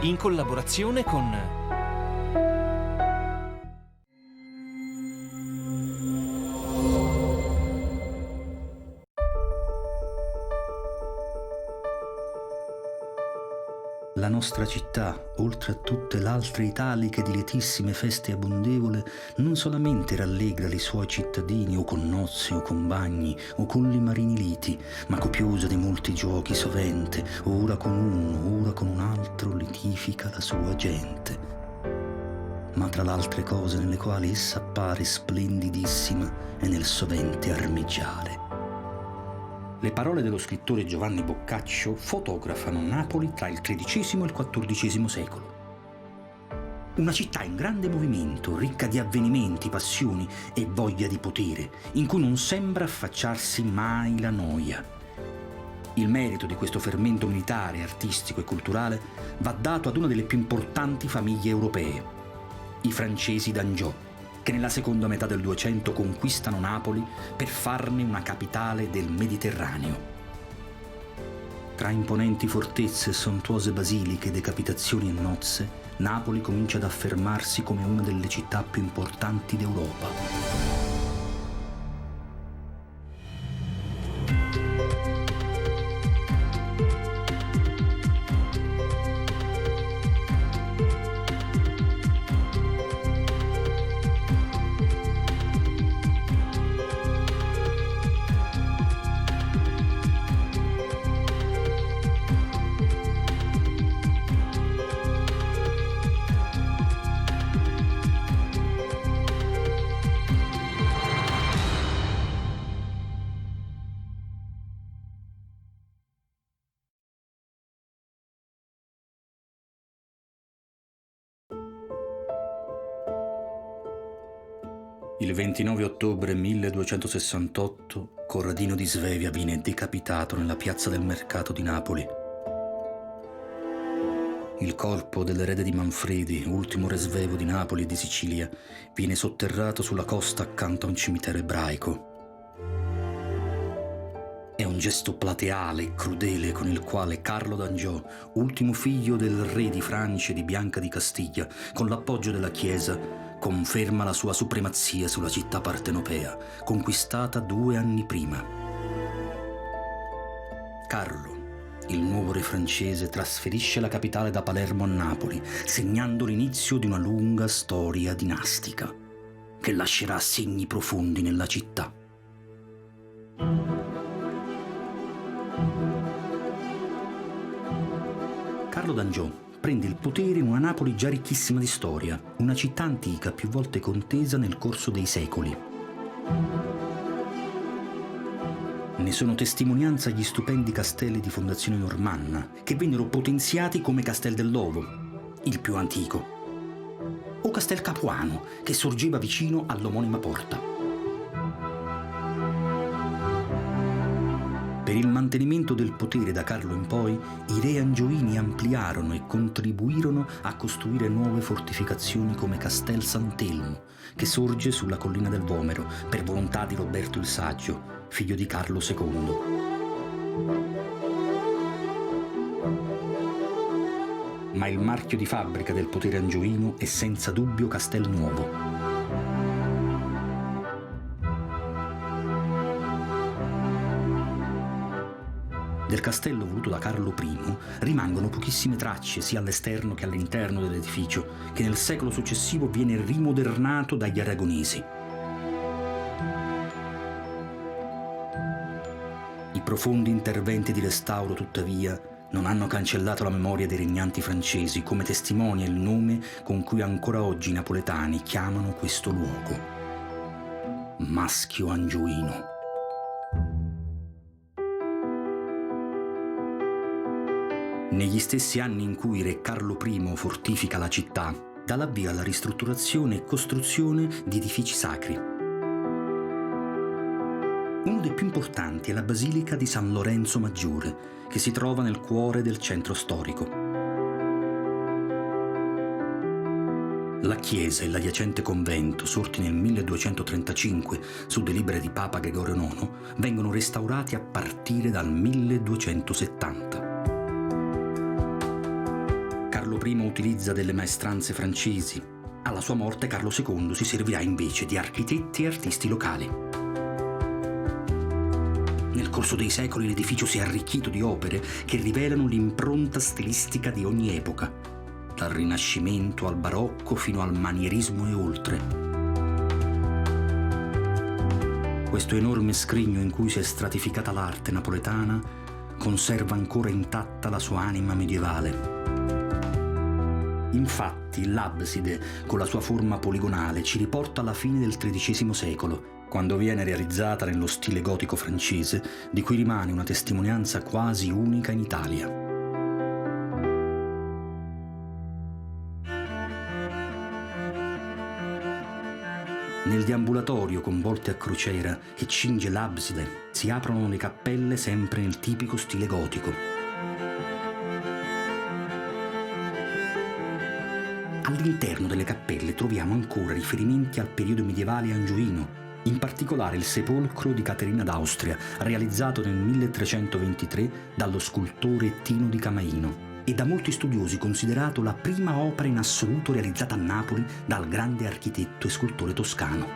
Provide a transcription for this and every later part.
in collaborazione con La nostra città, oltre a tutte l'altre italiche di lietissime feste abbondevole, non solamente rallegra i suoi cittadini o con nozze o con bagni o con li marini liti, ma copiosa di molti giochi sovente, ora con uno, ora con un altro litifica la sua gente. Ma tra l'altre cose nelle quali essa appare splendidissima è nel sovente armeggiare. Le parole dello scrittore Giovanni Boccaccio fotografano Napoli tra il XIII e il XIV secolo. Una città in grande movimento, ricca di avvenimenti, passioni e voglia di potere, in cui non sembra affacciarsi mai la noia. Il merito di questo fermento militare, artistico e culturale va dato ad una delle più importanti famiglie europee, i francesi d'Angiò, che nella seconda metà del 200 conquistano Napoli per farne una capitale del Mediterraneo. Tra imponenti fortezze, sontuose basiliche, decapitazioni e nozze, Napoli comincia ad affermarsi come una delle città più importanti d'Europa. Il 29 ottobre 1268 Corradino di Svevia viene decapitato nella piazza del mercato di Napoli. Il corpo dell'erede di Manfredi, ultimo re svevo di Napoli e di Sicilia, viene sotterrato sulla costa accanto a un cimitero ebraico. È un gesto plateale e crudele con il quale Carlo d'Angiò, ultimo figlio del re di Francia e di Bianca di Castiglia, con l'appoggio della Chiesa, conferma la sua supremazia sulla città partenopea, conquistata 2 anni prima. Carlo, il nuovo re francese, trasferisce la capitale da Palermo a Napoli, segnando l'inizio di una lunga storia dinastica, che lascerà segni profondi nella città. Carlo d'Angiò prende il potere in una Napoli già ricchissima di storia, una città antica più volte contesa nel corso dei secoli. Ne sono testimonianza gli stupendi castelli di fondazione normanna, che vennero potenziati come Castel dell'Ovo, il più antico, o Castel Capuano, che sorgeva vicino all'omonima porta. Per il mantenimento del potere da Carlo in poi, i re angioini ampliarono e contribuirono a costruire nuove fortificazioni come Castel Sant'Elmo, che sorge sulla collina del Vomero, per volontà di Roberto il Saggio, figlio di Carlo II. Ma il marchio di fabbrica del potere angioino è senza dubbio Castelnuovo. Del castello voluto da Carlo I rimangono pochissime tracce sia all'esterno che all'interno dell'edificio, che nel secolo successivo viene rimodernato dagli aragonesi. I profondi interventi di restauro, tuttavia, non hanno cancellato la memoria dei regnanti francesi, come testimonia il nome con cui ancora oggi i napoletani chiamano questo luogo: Maschio Angioino. Negli stessi anni in cui re Carlo I fortifica la città, dà l'avvio alla ristrutturazione e costruzione di edifici sacri. Uno dei più importanti è la Basilica di San Lorenzo Maggiore, che si trova nel cuore del centro storico. La chiesa e l'adiacente convento, sorti nel 1235 su delibera di Papa Gregorio IX, vengono restaurati a partire dal 1270. Carlo I utilizza delle maestranze francesi. Alla sua morte Carlo II si servirà invece di architetti e artisti locali. Nel corso dei secoli l'edificio si è arricchito di opere che rivelano l'impronta stilistica di ogni epoca, dal Rinascimento al Barocco fino al Manierismo e oltre. Questo enorme scrigno in cui si è stratificata l'arte napoletana conserva ancora intatta la sua anima medievale. Infatti l'abside, con la sua forma poligonale, ci riporta alla fine del XIII secolo, quando viene realizzata nello stile gotico francese, di cui rimane una testimonianza quasi unica in Italia. Nel deambulatorio con volte a crociera che cinge l'abside si aprono le cappelle sempre nel tipico stile gotico. All'interno delle cappelle troviamo ancora riferimenti al periodo medievale angioino, in particolare il sepolcro di Caterina d'Austria, realizzato nel 1323 dallo scultore Tino di Camaino, e da molti studiosi considerato la prima opera in assoluto realizzata a Napoli dal grande architetto e scultore toscano.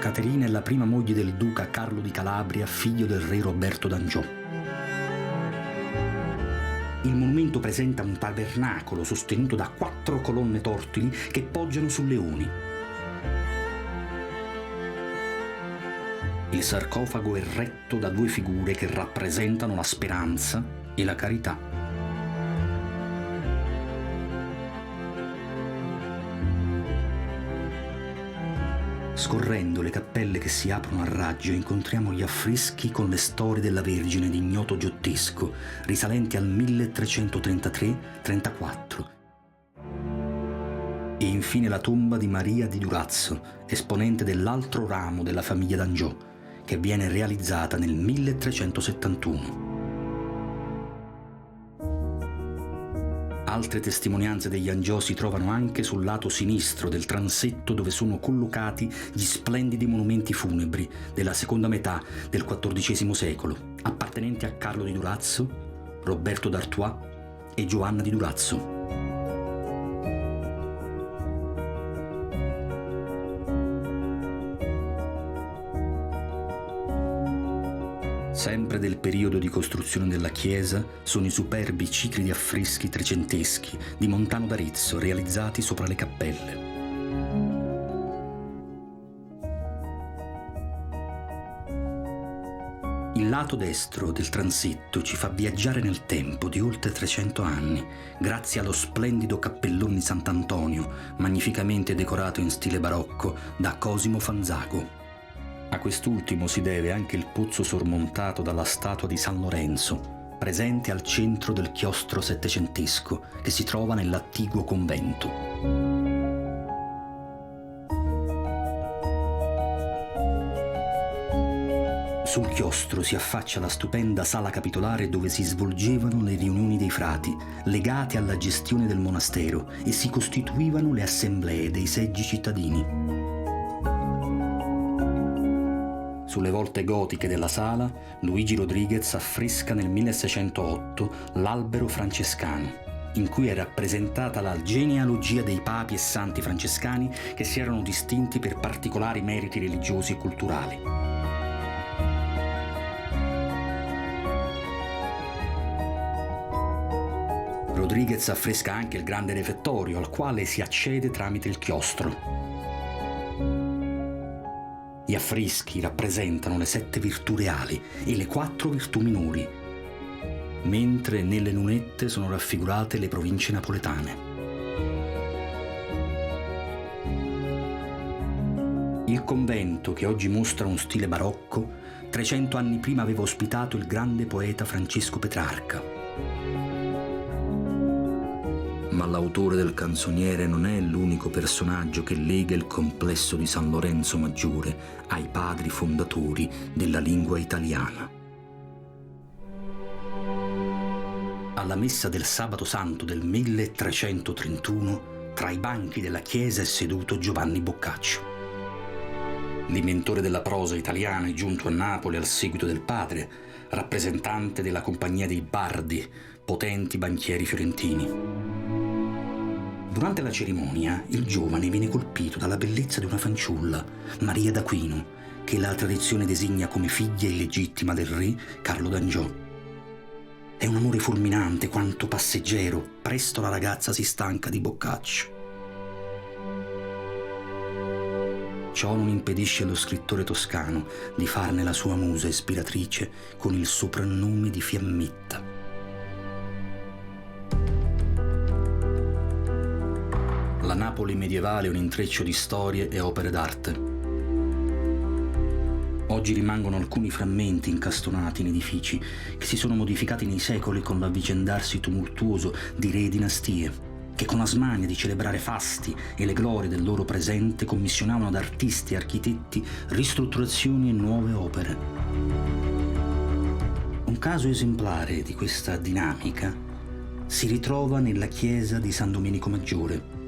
Caterina è la prima moglie del duca Carlo di Calabria, figlio del re Roberto d'Angiò. Il monumento presenta un tabernacolo sostenuto da 4 colonne tortili che poggiano su leoni. Il sarcofago è retto da 2 figure che rappresentano la speranza e la carità. Scorrendo le cappelle che si aprono a raggio incontriamo gli affreschi con le storie della Vergine di ignoto giottesco, risalenti al 1333-34. E infine la tomba di Maria di Durazzo, esponente dell'altro ramo della famiglia d'Angiò, che viene realizzata nel 1371. Altre testimonianze degli Angiò si trovano anche sul lato sinistro del transetto, dove sono collocati gli splendidi monumenti funebri della seconda metà del XIV secolo, appartenenti a Carlo di Durazzo, Roberto d'Artois e Giovanna di Durazzo. Sempre del periodo di costruzione della chiesa sono i superbi cicli di affreschi trecenteschi di Montano d'Arezzo realizzati sopra le cappelle. Il lato destro del transetto ci fa viaggiare nel tempo di oltre 300 anni, grazie allo splendido cappellone di Sant'Antonio, magnificamente decorato in stile barocco da Cosimo Fanzago. A quest'ultimo si deve anche il pozzo sormontato dalla statua di San Lorenzo, presente al centro del chiostro settecentesco che si trova nell'attiguo convento. Sul chiostro si affaccia la stupenda sala capitolare dove si svolgevano le riunioni dei frati, legate alla gestione del monastero, e si costituivano le assemblee dei seggi cittadini. Sulle volte gotiche della sala, Luigi Rodriguez affresca nel 1608 l'Albero francescano, in cui è rappresentata la genealogia dei papi e santi francescani che si erano distinti per particolari meriti religiosi e culturali. Rodriguez affresca anche il grande refettorio, al quale si accede tramite il chiostro. Gli affreschi rappresentano le 7 virtù reali e le 4 virtù minori, mentre nelle lunette sono raffigurate le province napoletane. Il convento, che oggi mostra uno stile barocco, 300 anni prima aveva ospitato il grande poeta Francesco Petrarca. Ma l'autore del canzoniere non è l'unico personaggio che lega il complesso di San Lorenzo Maggiore ai padri fondatori della lingua italiana. Alla messa del Sabato Santo del 1331, tra i banchi della chiesa è seduto Giovanni Boccaccio. L'inventore della prosa italiana è giunto a Napoli al seguito del padre, rappresentante della compagnia dei Bardi, potenti banchieri fiorentini. Durante la cerimonia, il giovane viene colpito dalla bellezza di una fanciulla, Maria d'Aquino, che la tradizione designa come figlia illegittima del re Carlo d'Angiò. È un amore fulminante quanto passeggero, presto la ragazza si stanca di Boccaccio. Ciò non impedisce allo scrittore toscano di farne la sua musa ispiratrice con il soprannome di Fiammetta. La Napoli medievale è un intreccio di storie e opere d'arte. Oggi rimangono alcuni frammenti incastonati in edifici che si sono modificati nei secoli con l'avvicendarsi tumultuoso di re e dinastie, che con la smania di celebrare fasti e le glorie del loro presente commissionavano ad artisti e architetti ristrutturazioni e nuove opere. Un caso esemplare di questa dinamica si ritrova nella chiesa di San Domenico Maggiore,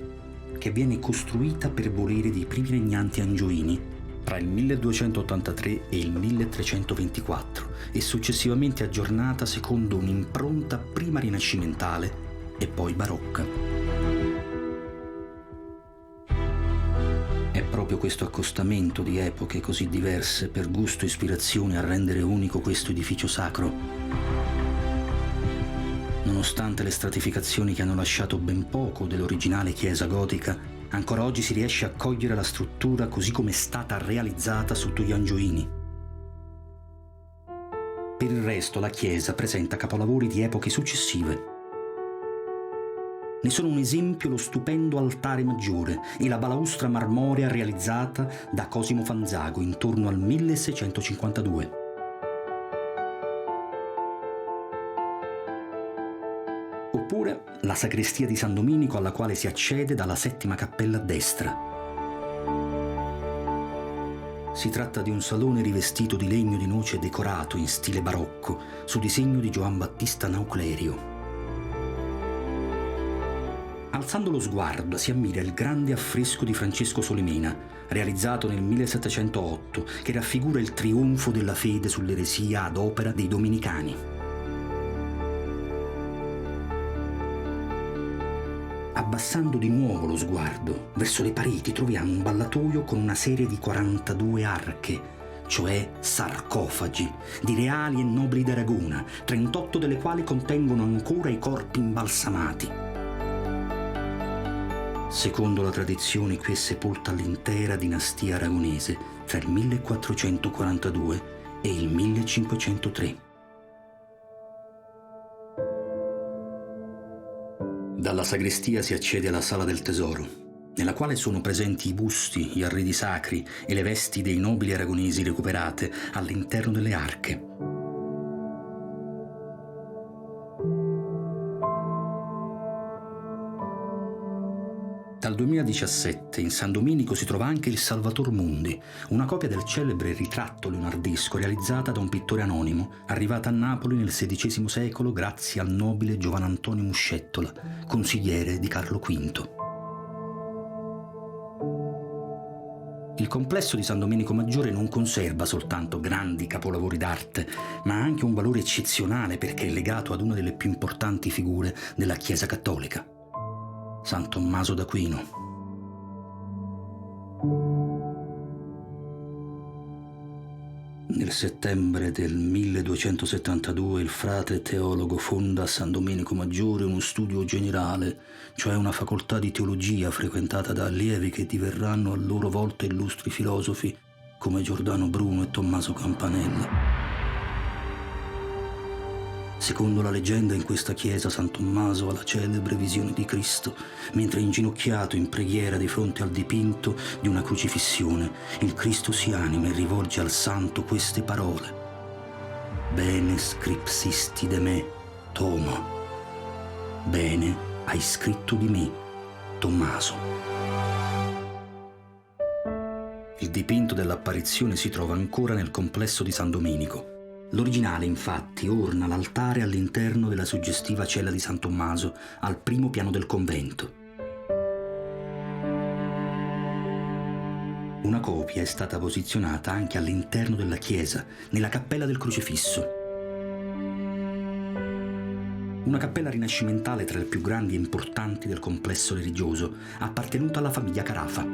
che viene costruita per volere dei primi regnanti angioini tra il 1283 e il 1324 e successivamente aggiornata secondo un'impronta prima rinascimentale e poi barocca. È proprio questo accostamento di epoche così diverse per gusto e ispirazione a rendere unico questo edificio sacro. Nonostante le stratificazioni che hanno lasciato ben poco dell'originale chiesa gotica, ancora oggi si riesce a cogliere la struttura così come è stata realizzata sotto gli Angioini. Per il resto la chiesa presenta capolavori di epoche successive. Ne sono un esempio lo stupendo altare maggiore e la balaustra marmorea realizzata da Cosimo Fanzago intorno al 1652. Oppure la sacrestia di San Domenico alla quale si accede dalla settima cappella a destra. Si tratta di un salone rivestito di legno di noce decorato in stile barocco su disegno di Giovan Battista Nauclerio. Alzando lo sguardo si ammira il grande affresco di Francesco Solimena, realizzato nel 1708, che raffigura il trionfo della fede sull'eresia ad opera dei Domenicani. Abbassando di nuovo lo sguardo verso le pareti troviamo un ballatoio con una serie di 42 arche, cioè sarcofagi, di reali e nobili d'Aragona, 38 delle quali contengono ancora i corpi imbalsamati. Secondo la tradizione qui è sepolta l'intera dinastia aragonese tra il 1442 e il 1503. Dalla sagrestia si accede alla sala del tesoro, nella quale sono presenti i busti, gli arredi sacri e le vesti dei nobili aragonesi recuperate all'interno delle arche. Dal 2017 in San Domenico si trova anche il Salvator Mundi, una copia del celebre ritratto leonardesco realizzata da un pittore anonimo, arrivata a Napoli nel XVI secolo grazie al nobile Giovan Antonio Muscettola, consigliere di Carlo V. Il complesso di San Domenico Maggiore non conserva soltanto grandi capolavori d'arte, ma ha anche un valore eccezionale perché è legato ad una delle più importanti figure della Chiesa cattolica, San Tommaso d'Aquino. Nel settembre del 1272 il frate teologo fonda a San Domenico Maggiore uno studio generale, cioè una facoltà di teologia frequentata da allievi che diverranno a loro volta illustri filosofi come Giordano Bruno e Tommaso Campanella. Secondo la leggenda, in questa chiesa San Tommaso ha la celebre visione di Cristo, mentre inginocchiato in preghiera di fronte al dipinto di una crocifissione, il Cristo si anima e rivolge al santo queste parole: Bene scripsisti de me, Toma. Bene hai scritto di me, Tommaso. Il dipinto dell'apparizione si trova ancora nel complesso di San Domenico. L'originale, infatti, orna l'altare all'interno della suggestiva cella di San Tommaso, al primo piano del convento. Una copia è stata posizionata anche all'interno della chiesa, nella cappella del Crocifisso. Una cappella rinascimentale tra le più grandi e importanti del complesso religioso, appartenuta alla famiglia Carafa.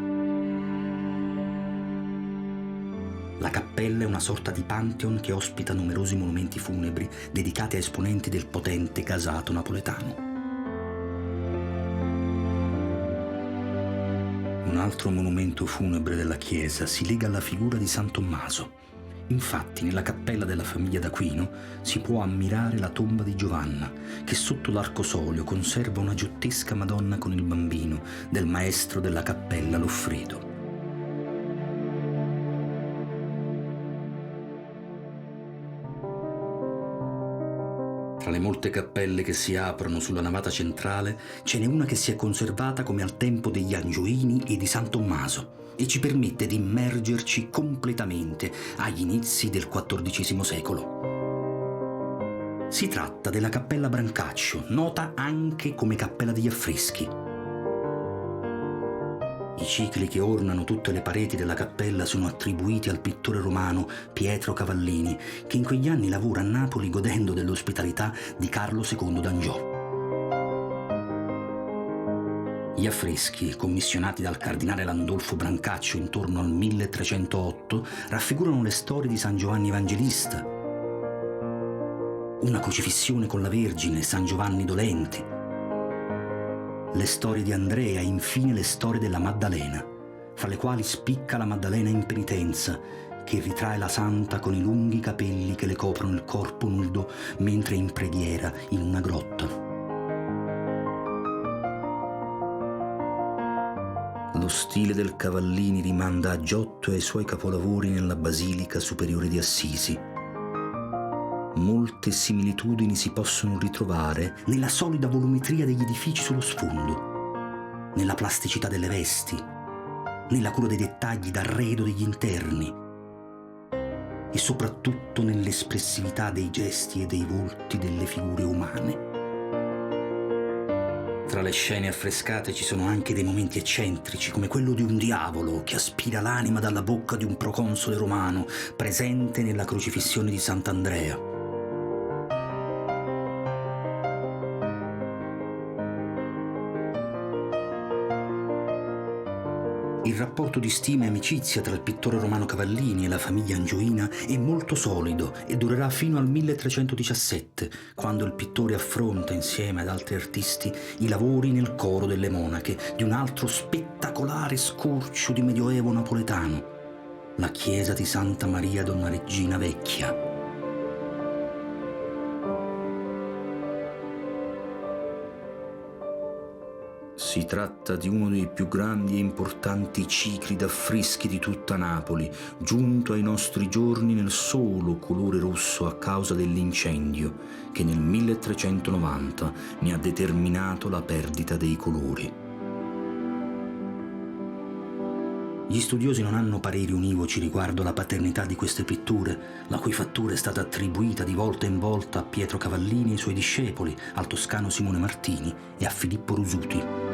La cappella è una sorta di pantheon che ospita numerosi monumenti funebri dedicati a esponenti del potente gasato napoletano. Un altro monumento funebre della chiesa si lega alla figura di San Tommaso. Infatti, nella cappella della famiglia d'Aquino si può ammirare la tomba di Giovanna, che sotto l'arcosolio conserva una giottesca Madonna con il bambino del maestro della cappella Loffredo. Tra le molte cappelle che si aprono sulla navata centrale, ce n'è una che si è conservata come al tempo degli Angioini e di San Tommaso e ci permette di immergerci completamente agli inizi del XIV secolo. Si tratta della Cappella Brancaccio, nota anche come Cappella degli Affreschi. I cicli che ornano tutte le pareti della cappella sono attribuiti al pittore romano Pietro Cavallini, che in quegli anni lavora a Napoli godendo dell'ospitalità di Carlo II d'Angiò. Gli affreschi, commissionati dal cardinale Landolfo Brancaccio intorno al 1308, raffigurano le storie di San Giovanni Evangelista, una crocifissione con la Vergine, San Giovanni Dolente, le storie di Andrea e infine le storie della Maddalena, fra le quali spicca la Maddalena in penitenza, che ritrae la santa con i lunghi capelli che le coprono il corpo nudo mentre è in preghiera in una grotta. Lo stile del Cavallini rimanda a Giotto e ai suoi capolavori nella Basilica Superiore di Assisi. Molte similitudini si possono ritrovare nella solida volumetria degli edifici sullo sfondo, nella plasticità delle vesti, nella cura dei dettagli d'arredo degli interni e soprattutto nell'espressività dei gesti e dei volti delle figure umane. Tra le scene affrescate ci sono anche dei momenti eccentrici, come quello di un diavolo che aspira l'anima dalla bocca di un proconsole romano, presente nella crocifissione di Sant'Andrea. Il rapporto di stima e amicizia tra il pittore romano Cavallini e la famiglia angioina è molto solido e durerà fino al 1317, quando il pittore affronta insieme ad altri artisti i lavori nel coro delle monache di un altro spettacolare scorcio di medioevo napoletano, la chiesa di Santa Maria Donna Regina Vecchia. Si tratta di uno dei più grandi e importanti cicli d'affreschi di tutta Napoli, giunto ai nostri giorni nel solo colore rosso a causa dell'incendio che nel 1390 ne ha determinato la perdita dei colori. Gli studiosi non hanno pareri univoci riguardo alla paternità di queste pitture, la cui fattura è stata attribuita di volta in volta a Pietro Cavallini e ai suoi discepoli, al toscano Simone Martini e a Filippo Rusuti.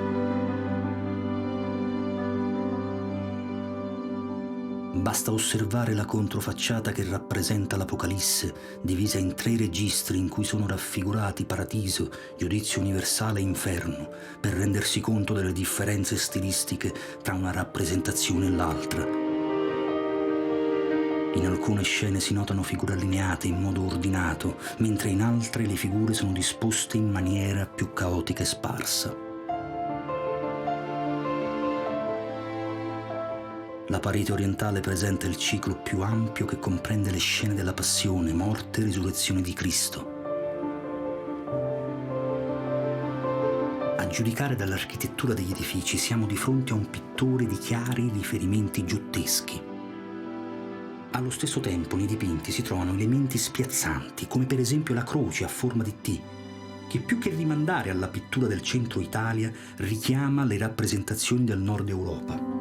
Basta osservare la controfacciata che rappresenta l'Apocalisse, divisa in 3 registri in cui sono raffigurati paradiso, giudizio universale e inferno, per rendersi conto delle differenze stilistiche tra una rappresentazione e l'altra. In alcune scene si notano figure allineate in modo ordinato, mentre in altre le figure sono disposte in maniera più caotica e sparsa. La parete orientale presenta il ciclo più ampio che comprende le scene della passione, morte e risurrezione di Cristo. A giudicare dall'architettura degli edifici siamo di fronte a un pittore di chiari riferimenti giotteschi. Allo stesso tempo nei dipinti si trovano elementi spiazzanti, come per esempio la croce a forma di T, che più che rimandare alla pittura del centro Italia richiama le rappresentazioni del nord Europa.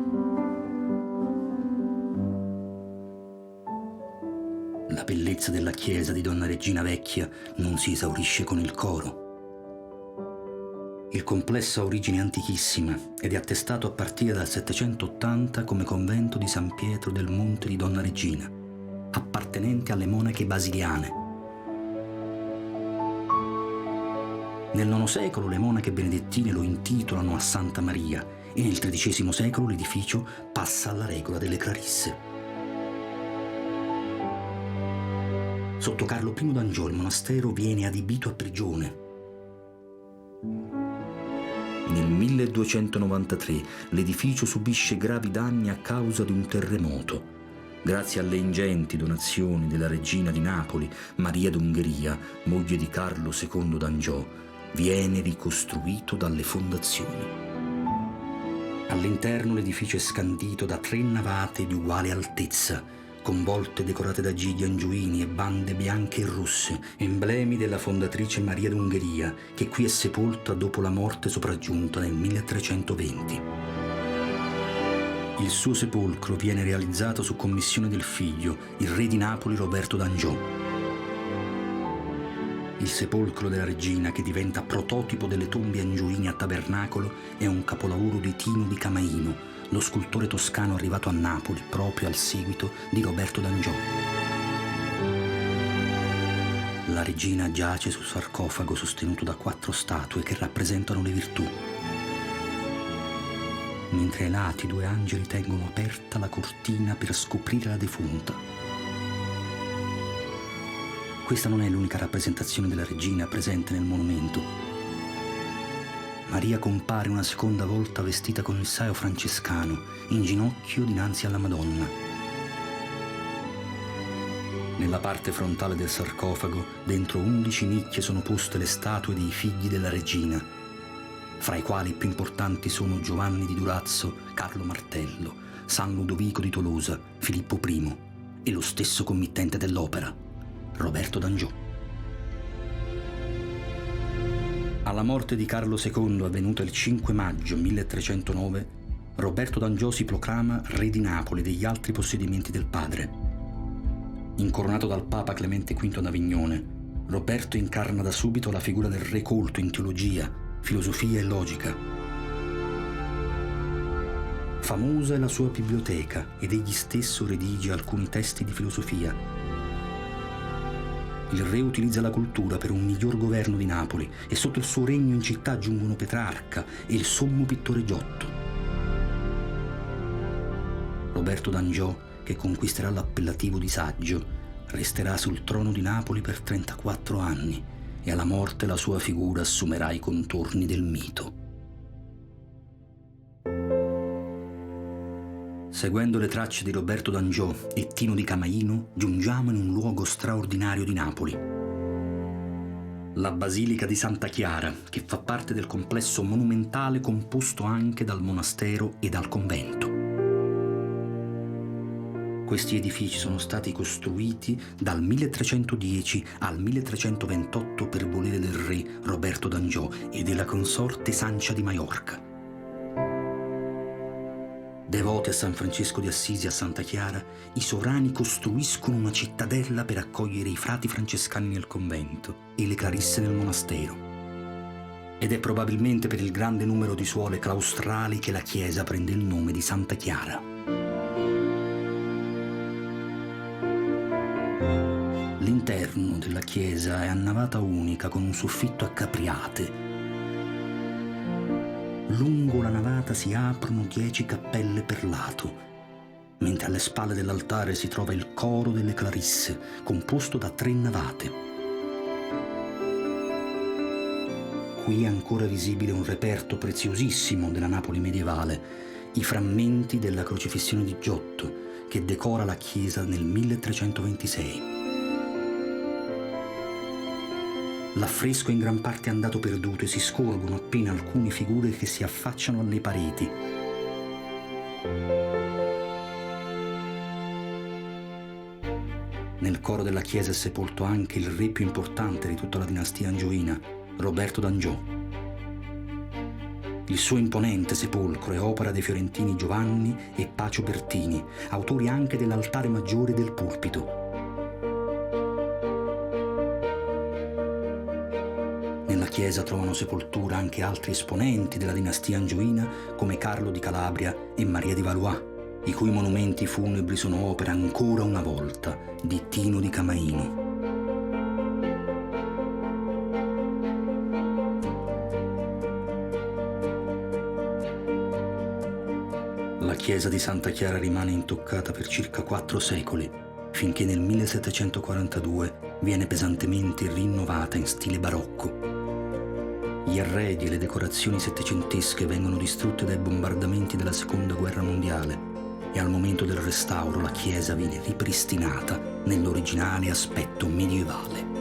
La bellezza della chiesa di Donna Regina Vecchia non si esaurisce con il coro. Il complesso ha origine antichissima ed è attestato a partire dal 780 come convento di San Pietro del Monte di Donna Regina, appartenente alle monache basiliane. Nel IX secolo le monache benedettine lo intitolano a Santa Maria e nel XIII secolo l'edificio passa alla regola delle Clarisse. Sotto Carlo I d'Angiò il monastero viene adibito a prigione. Nel 1293 l'edificio subisce gravi danni a causa di un terremoto. Grazie alle ingenti donazioni della regina di Napoli, Maria d'Ungheria, moglie di Carlo II d'Angiò, viene ricostruito dalle fondazioni. All'interno l'edificio è scandito da 3 navate di uguale altezza, con volte decorate da gigli angioini e bande bianche e rosse, emblemi della fondatrice Maria d'Ungheria, che qui è sepolta dopo la morte sopraggiunta nel 1320. Il suo sepolcro viene realizzato su commissione del figlio, il re di Napoli Roberto d'Angiò. Il sepolcro della regina, che diventa prototipo delle tombe angioine a tabernacolo, è un capolavoro di Tino di Camaino, lo scultore toscano arrivato a Napoli proprio al seguito di Roberto d'Angiò. La regina giace sul sarcofago sostenuto da 4 statue che rappresentano le virtù, mentre ai lati 2 angeli tengono aperta la cortina per scoprire la defunta. Questa non è l'unica rappresentazione della regina presente nel monumento. Maria compare una seconda volta vestita con il saio francescano, in ginocchio dinanzi alla Madonna. Nella parte frontale del sarcofago, dentro 11 nicchie sono poste le statue dei figli della regina, fra i quali i più importanti sono Giovanni di Durazzo, Carlo Martello, San Ludovico di Tolosa, Filippo I e lo stesso committente dell'opera, Roberto d'Angiò. Alla morte di Carlo II, avvenuta il 5 maggio 1309, Roberto d'Angiò si proclama re di Napoli e degli altri possedimenti del padre. Incoronato dal Papa Clemente V ad Avignone, Roberto incarna da subito la figura del re colto in teologia, filosofia e logica. Famosa è la sua biblioteca ed egli stesso redige alcuni testi di filosofia. Il re utilizza la cultura per un miglior governo di Napoli e sotto il suo regno in città giungono Petrarca e il sommo pittore Giotto. Roberto d'Angiò, che conquisterà l'appellativo di saggio, resterà sul trono di Napoli per 34 anni e alla morte la sua figura assumerà i contorni del mito. Seguendo le tracce di Roberto d'Angiò e Tino di Camaino, giungiamo in un luogo straordinario di Napoli. La Basilica di Santa Chiara, che fa parte del complesso monumentale composto anche dal monastero e dal convento. Questi edifici sono stati costruiti dal 1310 al 1328 per volere del re Roberto d'Angiò e della consorte Sancha di Maiorca. Devoti a San Francesco di Assisi e a Santa Chiara, i sovrani costruiscono una cittadella per accogliere i frati francescani nel convento e le clarisse nel monastero. Ed è probabilmente per il grande numero di suole claustrali che la chiesa prende il nome di Santa Chiara. L'interno della chiesa è a navata unica con un soffitto a capriate. Lungo la navata si aprono 10 cappelle per lato, mentre alle spalle dell'altare si trova il coro delle Clarisse, composto da 3 navate. Qui è ancora visibile un reperto preziosissimo della Napoli medievale, i frammenti della crocifissione di Giotto, che decora la chiesa nel 1326. L'affresco è in gran parte andato perduto e si scorgono appena alcune figure che si affacciano alle pareti. Nel coro della chiesa è sepolto anche il re più importante di tutta la dinastia angioina, Roberto d'Angiò. Il suo imponente sepolcro è opera dei fiorentini Giovanni e Pacio Bertini, autori anche dell'altare maggiore del pulpito. Nella chiesa trovano sepoltura anche altri esponenti della dinastia angioina come Carlo di Calabria e Maria di Valois, i cui monumenti funebri sono opera ancora una volta di Tino di Camaino. chiesa di Santa Chiara rimane intoccata per circa 4 secoli, finché nel 1742 viene pesantemente rinnovata in stile barocco. Gli arredi e le decorazioni settecentesche vengono distrutte dai bombardamenti della Seconda Guerra Mondiale e al momento del restauro la chiesa viene ripristinata nell'originale aspetto medievale.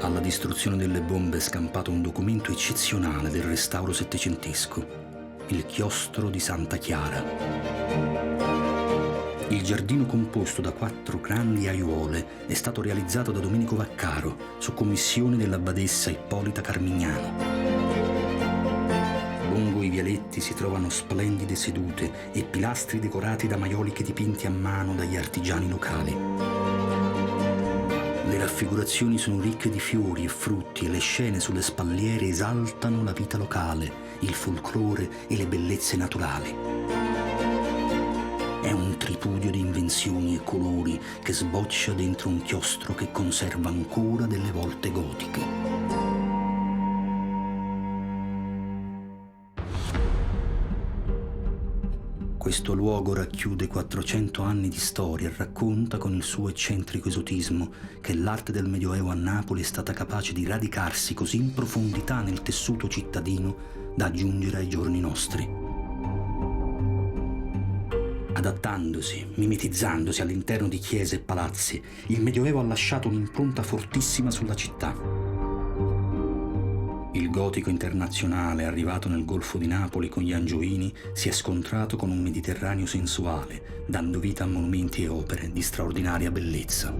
Alla distruzione delle bombe è scampato un documento eccezionale del restauro settecentesco, il chiostro di Santa Chiara. Il giardino composto da 4 grandi aiuole è stato realizzato da Domenico Vaccaro su commissione dell'abbadessa Ippolita Carmignano. Lungo i vialetti si trovano splendide sedute e pilastri decorati da maioliche dipinti a mano dagli artigiani locali. Le raffigurazioni sono ricche di fiori e frutti e le scene sulle spalliere esaltano la vita locale, il folklore e le bellezze naturali. È un tripudio di invenzioni e colori che sboccia dentro un chiostro che conserva ancora delle volte gotiche. Questo luogo racchiude 400 anni di storia e racconta con il suo eccentrico esotismo che l'arte del Medioevo a Napoli è stata capace di radicarsi così in profondità nel tessuto cittadino da giungere ai giorni nostri. Adattandosi, mimetizzandosi all'interno di chiese e palazzi, il Medioevo ha lasciato un'impronta fortissima sulla città. Il gotico internazionale, arrivato nel Golfo di Napoli con gli Angioini, si è scontrato con un Mediterraneo sensuale, dando vita a monumenti e opere di straordinaria bellezza.